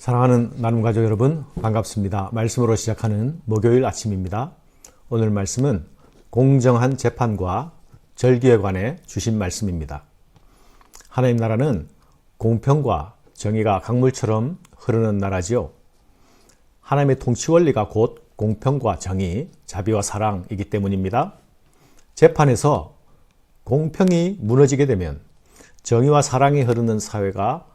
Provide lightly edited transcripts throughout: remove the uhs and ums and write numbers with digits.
사랑하는 나눔 가족 여러분, 반갑습니다. 말씀으로 시작하는 목요일 아침입니다. 오늘 말씀은 공정한 재판과 절기에 관해 주신 말씀입니다. 하나님 나라는 공평과 정의가 강물처럼 흐르는 나라지요. 하나님의 통치 원리가 곧 공평과 정의, 자비와 사랑이기 때문입니다. 재판에서 공평이 무너지게 되면 정의와 사랑이 흐르는 사회가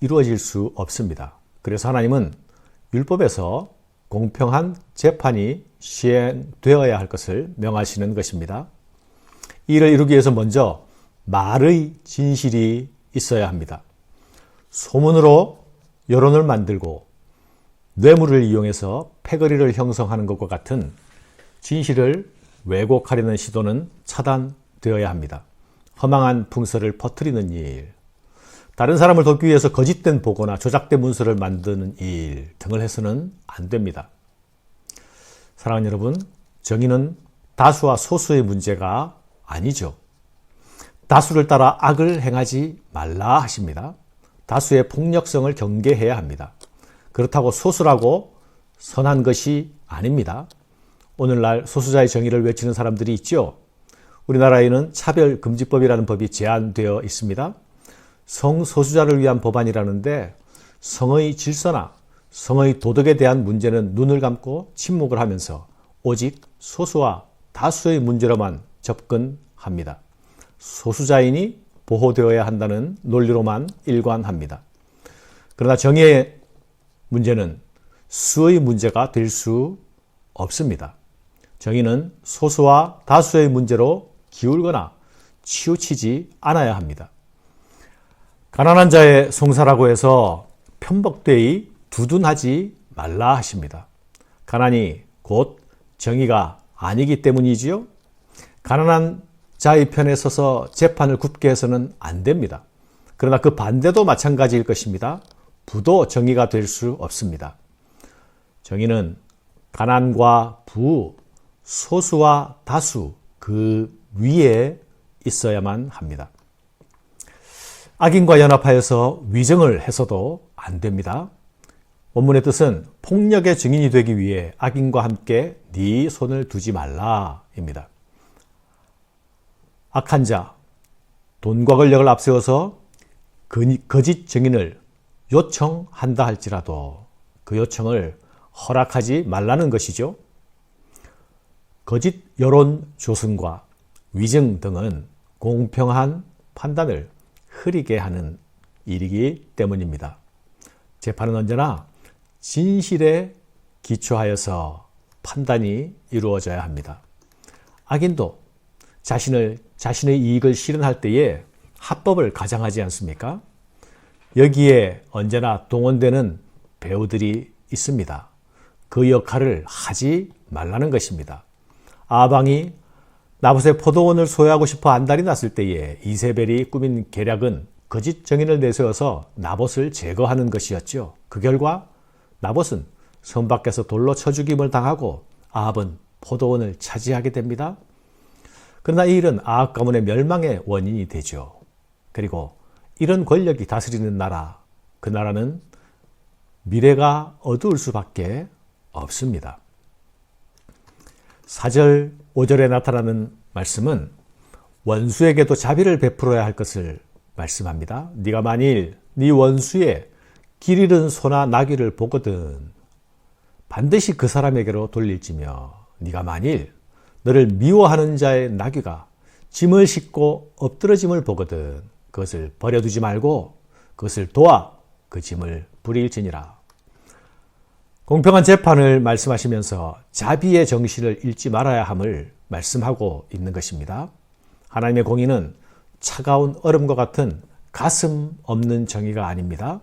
이루어질 수 없습니다. 그래서 하나님은 율법에서 공평한 재판이 시행되어야 할 것을 명하시는 것입니다. 이를 이루기 위해서 먼저 말의 진실이 있어야 합니다. 소문으로 여론을 만들고 뇌물을 이용해서 패거리를 형성하는 것과 같은 진실을 왜곡하려는 시도는 차단되어야 합니다. 허망한 풍설을 퍼뜨리는 일, 다른 사람을 돕기 위해서 거짓된 보고나 조작된 문서를 만드는 일 등을 해서는 안 됩니다. 사랑하는 여러분, 정의는 다수와 소수의 문제가 아니죠. 다수를 따라 악을 행하지 말라 하십니다. 다수의 폭력성을 경계해야 합니다. 그렇다고 소수라고 선한 것이 아닙니다. 오늘날 소수자의 정의를 외치는 사람들이 있죠. 우리나라에는 차별금지법이라는 법이 제안되어 있습니다. 성소수자를 위한 법안이라는데 성의 질서나 성의 도덕에 대한 문제는 눈을 감고 침묵을 하면서 오직 소수와 다수의 문제로만 접근합니다. 소수자인이 보호되어야 한다는 논리로만 일관합니다. 그러나 정의의 문제는 수의 문제가 될 수 없습니다. 정의는 소수와 다수의 문제로 기울거나 치우치지 않아야 합니다. 가난한 자의 송사라고 해서 편법되이 두둔하지 말라 하십니다. 가난이 곧 정의가 아니기 때문이지요. 가난한 자의 편에 서서 재판을 굽게 해서는 안 됩니다. 그러나 그 반대도 마찬가지일 것입니다. 부도 정의가 될 수 없습니다. 정의는 가난과 부, 소수와 다수 그 위에 있어야만 합니다. 악인과 연합하여서 위정을 해서도 안 됩니다. 원문의 뜻은 폭력의 증인이 되기 위해 악인과 함께 네 손을 두지 말라입니다. 악한 자, 돈과 권력을 앞세워서 거짓 증인을 요청한다 할지라도 그 요청을 허락하지 말라는 것이죠. 거짓 여론 조성과 위증 등은 공평한 판단을 흐리게 하는 일이기 때문입니다. 재판은 언제나 진실에 기초하여서 판단이 이루어져야 합니다. 악인도 자신의 이익을 실현할 때에 합법을 가장하지 않습니까? 여기에 언제나 동원되는 배우들이 있습니다. 그 역할을 하지 말라는 것입니다. 아방이 나봇의 포도원을 소유하고 싶어 안달이 났을 때에 이세벨이 꾸민 계략은 거짓 정인을 내세워서 나봇을 제거하는 것이었죠. 그 결과 나봇은 성 밖에서 돌로 쳐 죽임을 당하고 아합은 포도원을 차지하게 됩니다. 그러나 이 일은 아합 가문의 멸망의 원인이 되죠. 그리고 이런 권력이 다스리는 나라, 그 나라는 미래가 어두울 수밖에 없습니다. 4절, 5절에 나타나는 말씀은 원수에게도 자비를 베풀어야 할 것을 말씀합니다. 네가 만일 네 원수의 길 잃은 소나 나귀를 보거든 반드시 그 사람에게로 돌릴지며 네가 만일 너를 미워하는 자의 나귀가 짐을 싣고 엎드러짐을 보거든 그것을 버려두지 말고 그것을 도와 그 짐을 부릴지니라. 공평한 재판을 말씀하시면서 자비의 정신을 잃지 말아야 함을 말씀하고 있는 것입니다. 하나님의 공의는 차가운 얼음과 같은 가슴 없는 정의가 아닙니다.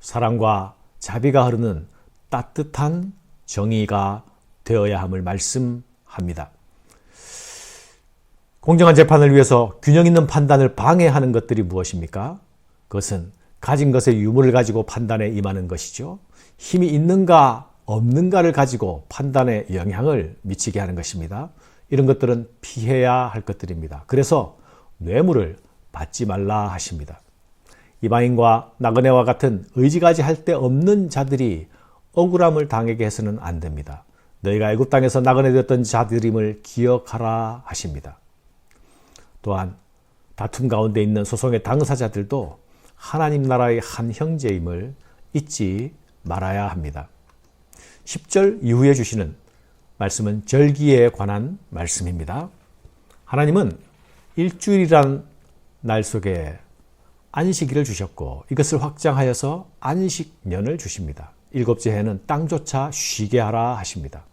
사랑과 자비가 흐르는 따뜻한 정의가 되어야 함을 말씀합니다. 공정한 재판을 위해서 균형 있는 판단을 방해하는 것들이 무엇입니까? 그것은 가진 것의 유무를 가지고 판단에 임하는 것이죠. 힘이 있는가 없는가를 가지고 판단에 영향을 미치게 하는 것입니다. 이런 것들은 피해야 할 것들입니다. 그래서 뇌물을 받지 말라 하십니다. 이방인과 나그네와 같은 의지가지 할 데 없는 자들이 억울함을 당하게 해서는 안 됩니다. 너희가 애굽 땅에서 나그네 되었던 자들임을 기억하라 하십니다. 또한 다툼 가운데 있는 소송의 당사자들도 하나님 나라의 한 형제임을 잊지 말아야 합니다. 10절 이후에 주시는 말씀은 절기에 관한 말씀입니다. 하나님은 일주일이란 날 속에 안식일을 주셨고 이것을 확장하여서 안식년을 주십니다. 일곱째 해는 땅조차 쉬게 하라 하십니다.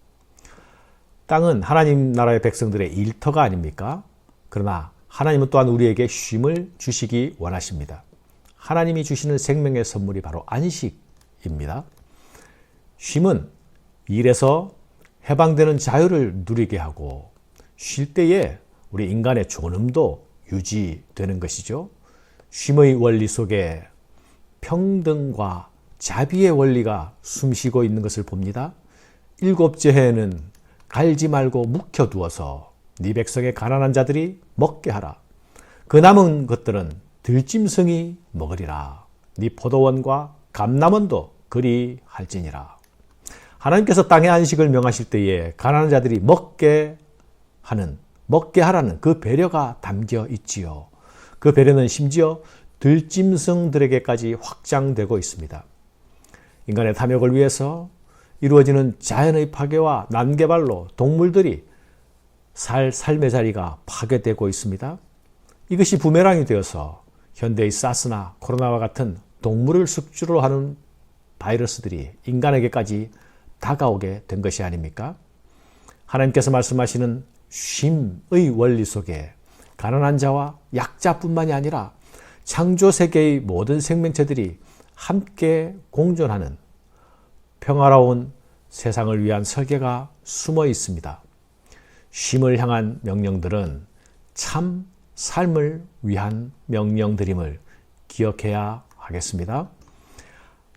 땅은 하나님 나라의 백성들의 일터가 아닙니까? 그러나 하나님은 또한 우리에게 쉼을 주시기 원하십니다. 하나님이 주시는 생명의 선물이 바로 안식입니다. 쉼은 일에서 해방되는 자유를 누리게 하고 쉴 때에 우리 인간의 존엄도 유지되는 것이죠. 쉼의 원리 속에 평등과 자비의 원리가 숨쉬고 있는 것을 봅니다. 일곱째 해에는 갈지 말고 묵혀두어서 네 백성의 가난한 자들이 먹게 하라. 그 남은 것들은 들짐승이 먹으리라. 네 포도원과 감람원도 그리 할지니라. 하나님께서 땅의 안식을 명하실 때에 가난한 자들이 먹게 하라는 그 배려가 담겨 있지요. 그 배려는 심지어 들짐승들에게까지 확장되고 있습니다. 인간의 탐욕을 위해서 이루어지는 자연의 파괴와 난개발로 동물들이 삶의 자리가 파괴되고 있습니다. 이것이 부메랑이 되어서 현대의 사스나 코로나와 같은 동물을 숙주로 하는 바이러스들이 인간에게까지 다가오게 된 것이 아닙니까? 하나님께서 말씀하시는 쉼의 원리 속에 가난한 자와 약자뿐만이 아니라 창조 세계의 모든 생명체들이 함께 공존하는 평화로운 세상을 위한 설계가 숨어 있습니다. 쉼을 향한 명령들은 참 삶을 위한 명령들임을 기억해야 하겠습니다.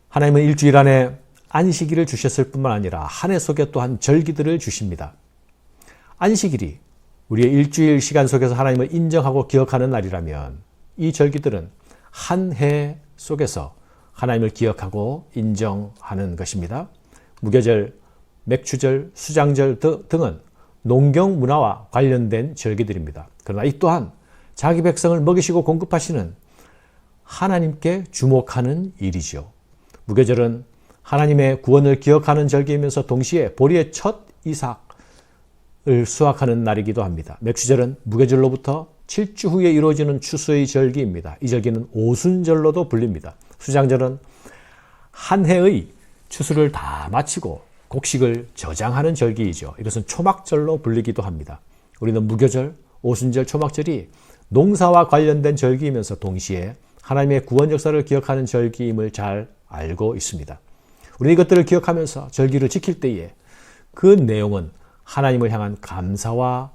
하나님은 일주일 안에 안식일을 주셨을 뿐만 아니라 한 해 속에 또한 절기들을 주십니다. 안식일이 우리의 일주일 시간 속에서 하나님을 인정하고 기억하는 날이라면 이 절기들은 한 해 속에서 하나님을 기억하고 인정하는 것입니다. 무교절, 맥추절, 수장절 등은 농경 문화와 관련된 절기들입니다. 그러나 이 또한 자기 백성을 먹이시고 공급하시는 하나님께 주목하는 일이죠. 무교절은 하나님의 구원을 기억하는 절기이면서 동시에 보리의 첫 이삭을 수확하는 날이기도 합니다. 맥추절은 무교절로부터 7주 후에 이루어지는 추수의 절기입니다. 이 절기는 오순절로도 불립니다. 수장절은 한 해의 추수를 다 마치고 곡식을 저장하는 절기이죠. 이것은 초막절로 불리기도 합니다. 우리는 무교절, 오순절, 초막절이 농사와 관련된 절기이면서 동시에 하나님의 구원 역사를 기억하는 절기임을 잘 알고 있습니다. 우리는 이것들을 기억하면서 절기를 지킬 때에 그 내용은 하나님을 향한 감사와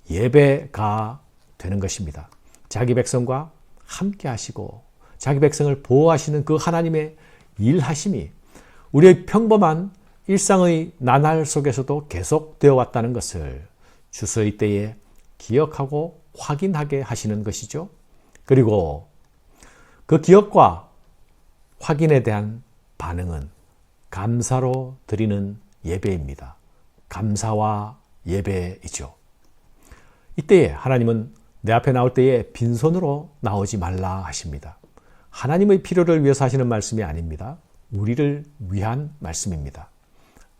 예배가 되는 것입니다. 자기 백성과 함께 하시고 자기 백성을 보호하시는 그 하나님의 일하심이 우리의 평범한 일상의 나날 속에서도 계속되어 왔다는 것을 추수의 때에 기억하고 확인하게 하시는 것이죠. 그리고 그 기억과 확인에 대한 반응은 감사로 드리는 예배입니다. 감사와 예배이죠. 이때에 하나님은 내 앞에 나올 때에 빈손으로 나오지 말라 하십니다. 하나님의 필요를 위해서 하시는 말씀이 아닙니다. 우리를 위한 말씀입니다.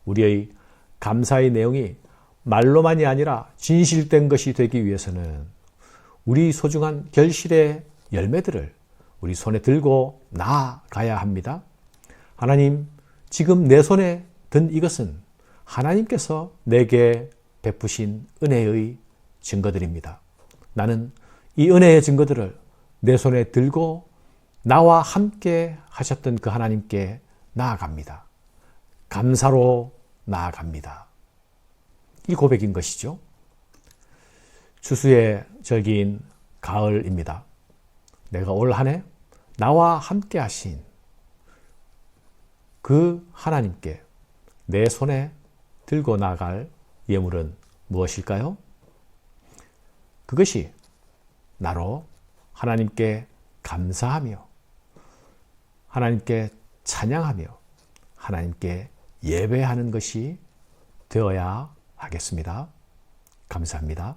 우리의 감사의 내용이 말로만이 아니라 진실된 것이 되기 위해서는 우리 소중한 결실의 열매들을 우리 손에 들고 나아가야 합니다. 하나님, 지금 내 손에 든 이것은 하나님께서 내게 베푸신 은혜의 증거들입니다. 나는 이 은혜의 증거들을 내 손에 들고 나와 함께 하셨던 그 하나님께 나아갑니다. 감사로 나아갑니다. 이 고백인 것이죠. 추수의 절기인 가을입니다. 내가 올 한 해 나와 함께 하신 그 하나님께 내 손에 들고 나갈 예물은 무엇일까요? 그것이 나로 하나님께 감사하며 하나님께 찬양하며 하나님께 예배하는 것이 되어야 하겠습니다. 감사합니다.